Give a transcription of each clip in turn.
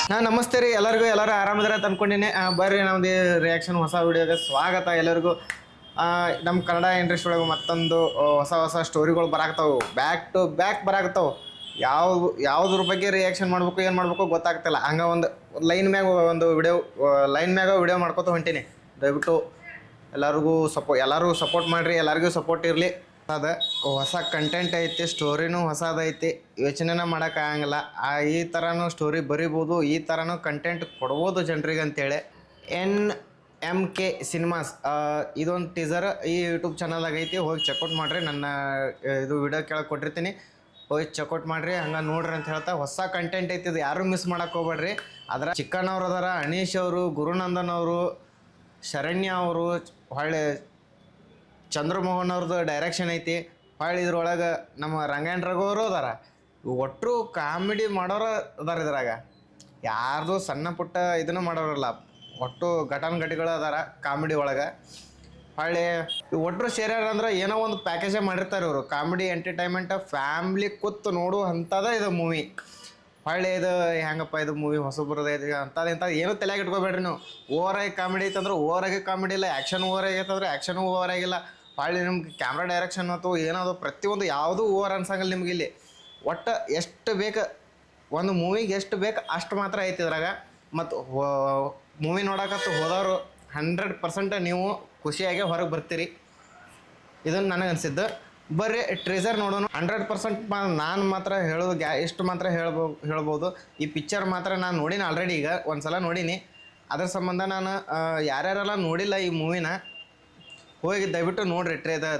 ನಮಸ್ತೆ ರೀ ಎಲ್ಲರಿಗೂ. ಎಲ್ಲರೂ ಆರಾಮದಿರ ಅಂತ ಅನ್ಕೊಂಡಿನಿ. ಬರ್ರಿ ನಮ್ದು ರಿಯಾಕ್ಷನ್ ಹೊಸ ವಿಡಿಯೋಗೆ ಸ್ವಾಗತ ಎಲ್ಲರಿಗೂ. ನಮ್ಮ ಕನ್ನಡ ಇಂಡಸ್ಟ್ರಿ ಒಳಗೆ ಮತ್ತೊಂದು ಹೊಸ ಸ್ಟೋರಿಗಳು ಬರಾಕ್ತಾವೆ, ಬ್ಯಾಕ್ ಟು ಬ್ಯಾಕ್ ಬರಾಕ್ತಾವೆ. ಯಾವುದ್ರ ಬಗ್ಗೆ ರಿಯಾಕ್ಷನ್ ಮಾಡ್ಬೇಕು ಏನು ಮಾಡ್ಬೇಕು ಗೊತ್ತಾಗ್ತಿಲ್ಲ. ಹಂಗೆ ಒಂದು ಲೈನ್ ಮ್ಯಾಗ ವಿಡಿಯೋ ಮಾಡ್ಕೊತ ಹೊಂಟೀನಿ. ದಯವಿಟ್ಟು ಎಲ್ಲರೂ ಸಪೋರ್ಟ್ ಮಾಡಿರಿ, ಎಲ್ಲರಿಗೂ ಸಪೋರ್ಟ್ ಇರಲಿ. ಅದು ಹೊಸ ಕಂಟೆಂಟ್ ಐತಿ, ಸ್ಟೋರಿನೂ ಹೊಸದೈತಿ, ಯೋಚನೆನ ಮಾಡೋಕ್ಕಾಗಂಗಿಲ್ಲ. ಈ ಥರನೂ ಸ್ಟೋರಿ ಬರಿಬೋದು, ಈ ಥರನೂ ಕಂಟೆಂಟ್ ಕೊಡ್ಬೋದು ಜನರಿಗೆ ಅಂತೇಳಿ. NMK ಸಿನಿಮಾಸ್ ಇದೊಂದು ಟೀಸರ್ ಈ ಯೂಟ್ಯೂಬ್ ಚಾನಲ್ದಾಗ ಐತಿ. ಹೋಗಿ ಚೆಕ್ಔಟ್ ಮಾಡಿರಿ. ನನ್ನ ಇದು ವಿಡಿಯೋ ಕೆಳಗೆ ಕೊಟ್ಟಿರ್ತೀನಿ, ಹೋಗಿ ಚೆಕ್ಔಟ್ ಮಾಡಿರಿ. ಹಂಗೆ ನೋಡ್ರಿ ಅಂತ ಹೇಳ್ತಾ ಹೊಸ ಕಂಟೆಂಟ್ ಐತಿ. ಇದು ಯಾರೂ ಮಿಸ್ ಮಾಡೋಕೆ ಹೋಗ್ಬೇಡ್ರಿ. ಅದರ ಚಿಕ್ಕಣ್ಣವ್ರು ಅದಾರ, ಅನೀಶ್ ಅವರು, ಗುರುನಂದನ್ ಅವರು, ಶರಣ್ಯ ಅವರು, ಹೊಳ್ಳಿ ಚಂದ್ರಮೋಹನ್ ಅವ್ರದ್ದು ಡೈರೆಕ್ಷನ್ ಐತಿ. ಹೊಳ್ಳಿ ಇದ್ರೊಳಗೆ ನಮ್ಮ ರಂಗಾಯಣ ರಘು ಅವರು ಅದಾರ. ಒಟ್ಟರು ಕಾಮಿಡಿ ಮಾಡೋರು ಅದಾರ ಇದ್ರಾಗ. ಯಾರ್ದು ಸಣ್ಣ ಪುಟ್ಟ ಇದನ್ನು ಮಾಡೋರಲ್ಲ, ಒಟ್ಟು ಘಟನೆಗಳು ಅದಾರ ಕಾಮಿಡಿ ಒಳಗೆ. ಹೊಳ್ಳಿ ಒಟ್ಟರು ಸೇರ್ಯಾರಂದ್ರೆ ಏನೋ ಒಂದು ಪ್ಯಾಕೇಜೇ ಮಾಡಿರ್ತಾರೆ ಇವರು. ಕಾಮಿಡಿ ಎಂಟರ್ಟೈನ್ಮೆಂಟ್ ಫ್ಯಾಮ್ಲಿ ಕೂತು ನೋಡು ಅಂಥದ್ದು ಇದು ಮೂವಿ. ಹೊಳ್ಳಿ ಇದು ಹೆಂಗಪ್ಪ ಇದು ಮೂವಿ ಹೊಸಬ್ರದ ಇದು ಅಂಥದ್ದು ಏನೂ ತಲೆಯಾಗಿ ಇಟ್ಕೋಬೇಡ್ರಿ ನೀವು. ಓವರಾಗಿ ಕಾಮಿಡಿ ಐತಂದ್ರೆ ಓವರಾಗಿ ಕಾಮಿಡಿ ಇಲ್ಲ, ಆ್ಯಕ್ಷನ್ ಓವರ್ ಆಗೈತಂದ್ರೆ ಆ್ಯಕ್ಷನು ಓವರ್ ಆಗಿಲ್ಲ. ಹೊಳ್ಳಿ ನಿಮ್ಗೆ ಕ್ಯಾಮ್ರಾ ಡೈರೆಕ್ಷನ್ ಮತ್ತು ಏನದು ಪ್ರತಿಯೊಂದು ಯಾವುದೂ ಓವರ್ ಅನ್ಸಂಗಿಲ್ಲ ನಿಮ್ಗೆ. ಇಲ್ಲಿ ಒಟ್ಟು ಎಷ್ಟು ಬೇಕು ಒಂದು ಮೂವಿಗೆ ಎಷ್ಟು ಬೇಕು ಅಷ್ಟು ಮಾತ್ರ ಐತಿ ಇದ್ರಾಗ. ಮತ್ತು ಮೂವಿ ನೋಡೋಕತ್ತು ಹೋದವರು 100% ನೀವು ಖುಷಿಯಾಗಿ ಹೊರಗೆ ಬರ್ತೀರಿ. ಇದನ್ನು ನನಗೆ ಅನಿಸಿದ್ದು. ಬರ್ರಿ ಟ್ರೇಸರ್ ನೋಡೋಣ. 100% ನಾನು ಮಾತ್ರ ಹೇಳೋದು ಇಷ್ಟು ಮಾತ್ರ ಹೇಳ್ಬೋದು. ಈ ಪಿಕ್ಚರ್ ಮಾತ್ರ ನಾನು ನೋಡೀನಿ ಆಲ್ರೆಡಿ, ಈಗ ಒಂದು ಸಲ ನೋಡೀನಿ. ಅದ್ರ ಸಂಬಂಧ ನಾನು ಯಾರ್ಯಾರೆಲ್ಲ ನೋಡಿಲ್ಲ ಈ ಮೂವಿನ ಹೋಗಿ ದಯವಿಟ್ಟು ನೋಡಿರಿ.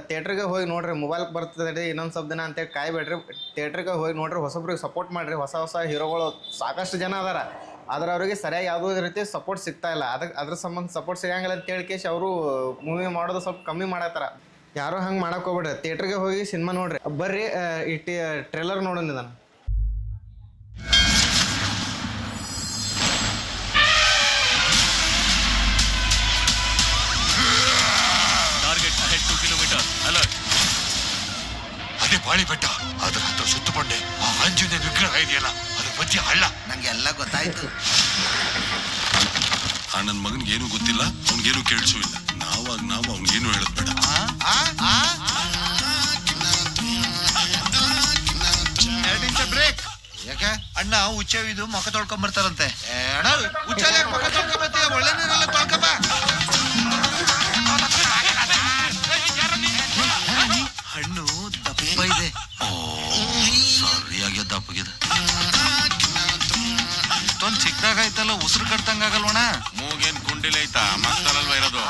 ಥಿಯೇಟ್ರಿಗೆ ಹೋಗಿ ನೋಡಿರಿ. ಮೊಬೈಲ್ಗೆ ಬರ್ತದೆ ಇನ್ನೊಂದು ಸ್ವಲ್ಪ ದಿನ ಅಂತೇಳಿ ಕಾಯ್ಬೇಡ್ರಿ. ಥಿಯೇಟ್ರಿಗೆ ಹೋಗಿ ನೋಡಿರಿ. ಹೊಸಬ್ರಿಗೆ ಸಪೋರ್ಟ್ ಮಾಡಿರಿ. ಹೊಸ ಹೀರೋಗಳು ಸಾಕಷ್ಟು ಜನ ಅದಾರ, ಆದ್ರೆ ಅವರಿಗೆ ಸರಿಯಾಗಿ ಯಾವುದೇ ರೀತಿ ಸಪೋರ್ಟ್ ಸಿಗ್ತಾಯಿಲ್ಲ. ಅದ್ರ ಸಂಬಂಧ ಸಪೋರ್ಟ್ ಸಿಗಂಗಿಲ್ಲ ಅಂತ ಕೇಳಿಕೇಶ್ ಅವರು ಮೂವಿ ಮಾಡೋದು ಸ್ವಲ್ಪ ಕಮ್ಮಿ ಮಾಡತ್ತಾರ. ಯಾರೂ ಹಂಗೆ ಮಾಡಕ್ಕೆ ಹೋಗ್ಬೇಡ್ರಿ. ಥಿಯೇಟ್ರಿಗೆ ಹೋಗಿ ಸಿನಿಮಾ ನೋಡ್ರಿ. ಬರ್ರಿ ಈ ಟ್ರೇಲರ್ ನೋಡೋಣ ನಾನು. ಅದೇ ಬಾಳಿ ಬೆಟ್ಟ, ಅದ್ರ ಹತ್ರ ಸುತ್ತು ಬಂಡೆ, ಆ ಆಂಜನೇಯ ವಿಗ್ರಹ ಇದೆಯಲ್ಲ ಅದ್ರ ಮಧ್ಯೆ ಹಳ್ಳ. ನಂಗೆ ಎಲ್ಲ ಗೊತ್ತಾಯ್ತು. ನನ್ನ ಮಗನ್ಗೆ ಏನು ಗೊತ್ತಿಲ್ಲ, ಅವ್ನಿಗೇನು ಕೇಳಿಸೂ ಇಲ್ಲ. ನಾವು ಅವ್ನಿಗೇನು ಹೇಳದ್ ಬೇಡ. ಬ್ರೇಕ್. ಯಾಕೆ ಅಣ್ಣ ಹುಚ್ಚವಿದು ಮುಖ ತೊಳ್ಕೊಂಡ್ ಬರ್ತಾರಂತೆ. ಹುಚ್ಚ ಮುಖ ತೊಳ್ಕೊಂಬತ್ತೀಯ, ಒಳ್ಳೆ ನೀರೆಲ್ಲ ತೊಳ್ಕೊಂಬ. ಹಣ್ಣು ದಪ್ಪ ಇದೆ, ಸರಿಯಾಗಿ ದಪ್ಪಗಿದೆ. ಇಷ್ಟೊಂದು ಚಿಕ್ಕದಾಗೈತಲ್ಲ, ಉಸಿರು ಕಟ್ತಂಗಾಗಲ್ವಣ. ಮೂಗೇನ್ ಕುಂಡಿಲ ಐತಾ, ಮಕ್ಕಳಲ್ವ ಇರೋದು.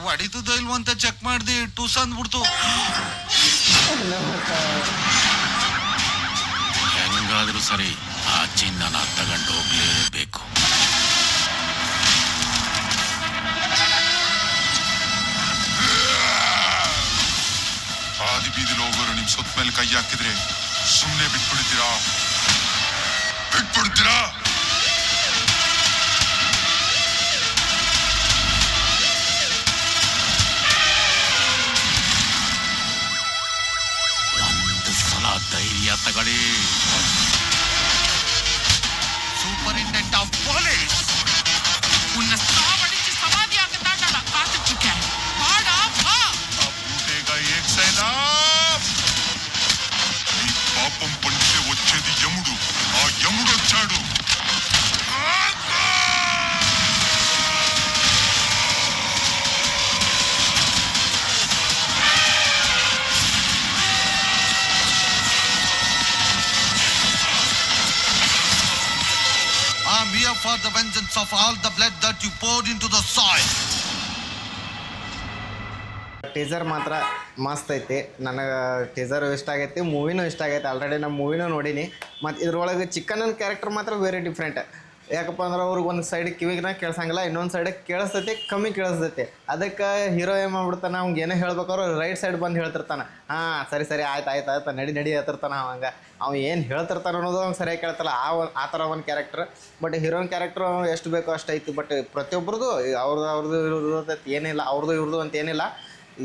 ಹೊಡಿತದ ಇಲ್ವ ಅಂತ ಚೆಕ್ ಮಾಡ್ದಿ, ಟೂಸ್ ಅಂದ್ಬಿಡ್ತು. ಹೆಂಗಾದ್ರೂ ಸರಿ ಆ ಚಿನ್ನನ ತಗೊಂಡು ಹೋಗ್ಲೇಬೇಕು. ಆದಿ ಬೀದಿಲಿ ಹೋಗೋರು ನಿಮ್ ಸೊತ್ತ ಮೇಲೆ ಕೈ ಹಾಕಿದ್ರೆ ಸುಮ್ಮನೆ ಬಿಟ್ಬಿಡ್ತೀರಾ? ಒಂದು ಸಲ ಧೈರ್ಯ ತಗೊಳ್ಳಿ. ಸೂಪರಿಂಟೆಂಡೆಂಟ್ ಆಫ್ ಪೊಲೀಸ್ పాపం పండితే వచ్చేది యముడు, ఆ యముడు వచ్చాడు. I'm here for the vengeance of all the blood that you poured into the soil. Teaser ಮಾತ್ರ ಮಸ್ತ್ ಐತಿ. ನನಗೆ ಟೀಸರು ಇಷ್ಟ ಆಗೈತಿ, ಮೂವಿನೂ ಇಷ್ಟ ಆಗೈತೆ. ಆಲ್ರೆಡಿ ನಮ್ಮ ಮೂವಿನೂ ನೋಡೀನಿ. ಮತ್ತು ಇದ್ರೊಳಗೆ ಚಿಕ್ಕಣ್ಣನ ಕ್ಯಾರೆಕ್ಟರ್ ಮಾತ್ರ ವೆರಿ ಡಿಫ್ರೆಂಟ್. ಯಾಕಪ್ಪ ಅಂದ್ರೆ ಅವ್ರಿಗೆ ಒಂದು ಸೈಡಿಗೆ ಕಿವಿಗೆ ಕೇಳ್ಸಂಗಿಲ್ಲ, ಇನ್ನೊಂದು ಸೈಡಿಗೆ ಕೇಳಿಸ್ತೈತಿ, ಕಮ್ಮಿ ಕೇಳಿಸ್ತೈತಿ. ಅದಕ್ಕೆ ಹೀರೋ ಏನು ಮಾಡ್ಬಿಡ್ತಾನೆ, ಅವ್ನಿಗೆ ಏನೋ ಹೇಳ್ಬೇಕಾದ್ರು ರೈಟ್ ಸೈಡ್ ಬಂದು ಹೇಳ್ತಿರ್ತಾನೆ. ಸರಿ ಆಯ್ತು ನಡಿ ಹೇಳ್ತಿರ್ತಾನೆ. ಹಂಗೆ ಅವ್ನು ಏನು ಹೇಳ್ತಿರ್ತಾನೆ ಅನ್ನೋದು ಅವ್ನು ಸರಿಯಾಗಿ ಕೇಳ್ತಲ್ಲ. ಆ ಥರ ಒಂದು ಕ್ಯಾರೆಕ್ಟರ್. ಬಟ್ ಹೀರೋಯಿನ್ ಕ್ಯಾರೆಕ್ಟ್ರು ಎಷ್ಟು ಬೇಕೋ ಅಷ್ಟು ಐತಿ. ಬಟ್ ಪ್ರತಿಯೊಬ್ಬರದು ಅವ್ರದ್ದು ಇವ್ರದ್ದು ಏನಿಲ್ಲ, ಅವ್ರದ್ದು ಇವ್ರದ್ದು ಅಂತ ಏನಿಲ್ಲ.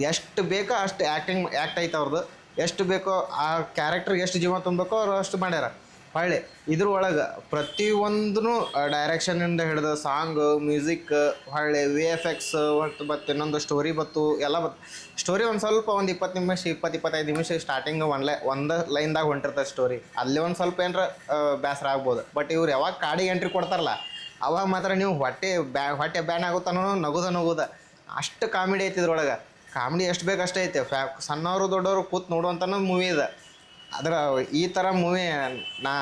ಎಷ್ಟು ಬೇಕೋ ಅಷ್ಟು ಆ್ಯಕ್ಟ್ ಐತೆ ಅವ್ರದ್ದು. ಎಷ್ಟು ಬೇಕೋ ಆ ಕ್ಯಾರೆಕ್ಟರ್ಗೆ ಎಷ್ಟು ಜೀವ ತುಂಬಬೇಕೋ ಅವ್ರು ಅಷ್ಟು ಮಾಡ್ಯಾರ. ಹೊಳ್ಳಿ ಇದ್ರೊಳಗೆ ಪ್ರತಿಯೊಂದೂ ಡೈರೆಕ್ಷನಿಂದ ಹಿಡಿದು ಸಾಂಗು, ಮ್ಯೂಸಿಕ್, ಹೊಳ್ಳಿ VFX ಮತ್ತು ಇನ್ನೊಂದು ಸ್ಟೋರಿ ಬತ್ತು ಎಲ್ಲ ಬತ್ತು. ಸ್ಟೋರಿ ಒಂದು ಸ್ವಲ್ಪ ಒಂದು 20 ನಿಮಿಷ 25 ನಿಮಿಷ ಸ್ಟಾರ್ಟಿಂಗ್ ಒಂದು ಲೈನ್ದಾಗ ಹೊಂಟಿರ್ತದೆ ಸ್ಟೋರಿ. ಅಲ್ಲಿ ಒಂದು ಸ್ವಲ್ಪ ಏನಾರ ಬೇಸರ ಆಗ್ಬೋದು. ಬಟ್ ಇವ್ರು ಯಾವಾಗ ಕಾಡಿಗೆ ಎಂಟ್ರಿ ಕೊಡ್ತಾರಲ್ಲ ಅವಾಗ ಮಾತ್ರ ನೀವು ಹೊಟ್ಟೆ ಬ್ಯಾನ್ ಆಗುತ್ತಾನೋ ನಗುದ ಅಷ್ಟು ಕಾಮಿಡಿ ಐತಿ ಇದ್ರೊಳಗೆ. ಕಾಮಿಡಿ ಎಷ್ಟು ಬೇಕು ಅಷ್ಟೇ ಐತೆ. ಸಣ್ಣವರು ದೊಡ್ಡವರು ಕೂತ್ ನೋಡುವಂಥ ಮೂವಿ ಇದೆ. ಅದರ ಈ ಥರ ಮೂವಿ ನಾ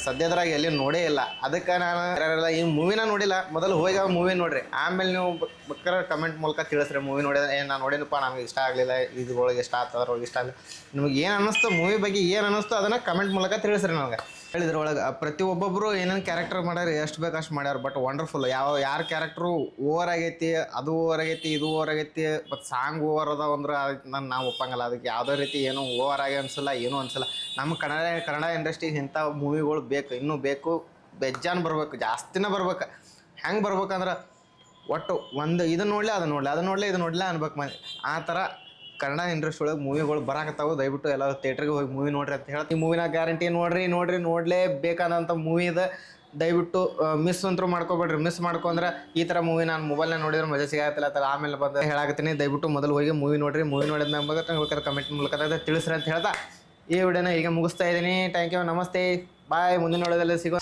ಸದ್ಯದ್ರಾಗ ಎಲ್ಲಿ ನೋಡೇ ಇಲ್ಲ. ಅದಕ್ಕೆ ನಾನು ಯಾರೆಲ್ಲ ಈ ಮೂವಿನ ನೋಡಿಲ್ಲ ಮೊದಲು ಹೋಗಿ ಆ ಮೂವಿ ನೋಡ್ರಿ, ಆಮೇಲೆ ನೀವು ಬೇಕಾದ್ರೆ ಕಮೆಂಟ್ ಮೂಲಕ ತಿಳಿಸ್ರಿ. ಮೂವಿ ನೋಡಿದ್ರೆ ನಾನು ನೋಡಿನಪ್ಪ, ನಮಗೆ ಇಷ್ಟ ಆಗಲಿಲ್ಲ, ಇದ್ರೊಳಗೆ ಇಷ್ಟ ಆಗ್ತದೆ, ಅದ್ರೊಳಗೆ ಇಷ್ಟ ಆಗಲಿಲ್ಲ, ನಿಮ್ಗೆ ಏನು ಅನ್ನಿಸ್ತು ಮೂವಿ ಬಗ್ಗೆ ಏನು ಅನ್ನಿಸ್ತು ಅದನ್ನು ಕಮೆಂಟ್ ಮೂಲಕ ತಿಳಿಸ್ರಿ ನನಗೆ. ಹೇಳಿದ್ರೊಳಗೆ ಪ್ರತಿಯೊಬ್ಬೊಬ್ಬರು ಏನೇನು ಕ್ಯಾರೆಕ್ಟರ್ ಮಾಡ್ಯಾರ, ಎಷ್ಟು ಬೇಕು ಅಷ್ಟು ಮಾಡ್ಯಾರ. But wonderful. ಯಾರ ಕ್ಯಾರೆಕ್ಟ್ರು ಓವರ್ ಆಗೈತಿ, ಅದು ಓವರ್ ಆಗೈತಿ, ಇದು ಓವರ್ ಆಗೈತಿ, ಮತ್ತು ಸಾಂಗ್ ಓವರ್ ಅದಾವ ಅಂದ್ರೆ ನಾವು ಒಪ್ಪಂಗಲ್ಲ. ಅದಕ್ಕೆ ಯಾವುದೇ ರೀತಿ ಏನೂ ಓವರ್ ಆಗಿ ಅನಿಸಲ್ಲ, ಏನೂ ಅನಿಸಲ್ಲ. ನಮ್ಮ ಕನ್ನಡ ಇಂಡಸ್ಟ್ರಿಗೆ ಇಂಥ ಮೂವಿಗಳು ಬೇಕು, ಇನ್ನೂ ಬೇಕು, ಬೆಜ್ಜಾನ್ ಬರ್ಬೇಕು, ಜಾಸ್ತಿನೇ ಬರ್ಬೇಕು. ಹೆಂಗೆ ಬರ್ಬೇಕಂದ್ರೆ ಒಟ್ಟು ಒಂದು ಇದನ್ನು ನೋಡಲಿ ಅದನ್ನು ನೋಡಲಿ ಅನ್ಬೇಕು ಮಂದಿ. ಆ ಥರ ಕನ್ನಡ ಇಂಡಸ್ಟ್ರಿ ಒಳಗೆ ಮೂವಿಗಳು ಬರಾಕತ್ತಾವು. ದಯವಿಟ್ಟು ಎಲ್ಲ ಥಿಯೇಟ್ರಿಗೆ ಹೋಗಿ ಮೂವಿ ನೋಡ್ರಿ ಅಂತ ಹೇಳ್ತೀನಿ. ಮೂವಿನ ಗ್ಯಾರಂಟಿ ನೋಡಲೇಬೇಕಾದಂಥ ಮೂವಿ ಇದೆ. ದಯವಿಟ್ಟು ಮಿಸ್ ಅಂತೂ ಮಾಡ್ಕೊಬೇಡ್ರಿ. ಮಿಸ್ ಮಾಡ್ಕೊಂಡ್ರೆ ಈ ಥರ ಮೂವಿ ನಾನು ಮೊಬೈಲ್ನಾಗ ನೋಡಿದ್ರೆ ಮಜಾ ಸಿಗತ್ತಿಲ್ಲ ಅಂತ ಆಮೇಲೆ ಬಂದು ಹೇಳಾಕತ್ತೀನಿ. ದಯವಿಟ್ಟು ಮೊದಲು ಹೋಗಿ ಮೂವಿ ನೋಡ್ರಿ. ಮೂವಿ ನೋಡಿದ ಬೇಕಾದ್ರೆ ಕಮೆಂಟ್ ಮೂಲಕ ತಿಳಿಸ್ರಿ ಅಂತ ಹೇಳ್ತಾ ಈ ವಿಡಿಯೋನ ಈಗ ಮುಗಿಸ್ತಾ ಇದ್ದೀನಿ. ಥ್ಯಾಂಕ್ ಯು, ನಮಸ್ತೆ, ಬಾಯ್. ಮುಂದಿನ ನೋಡೋದಲ್ಲಿ ಸಿಗೋ.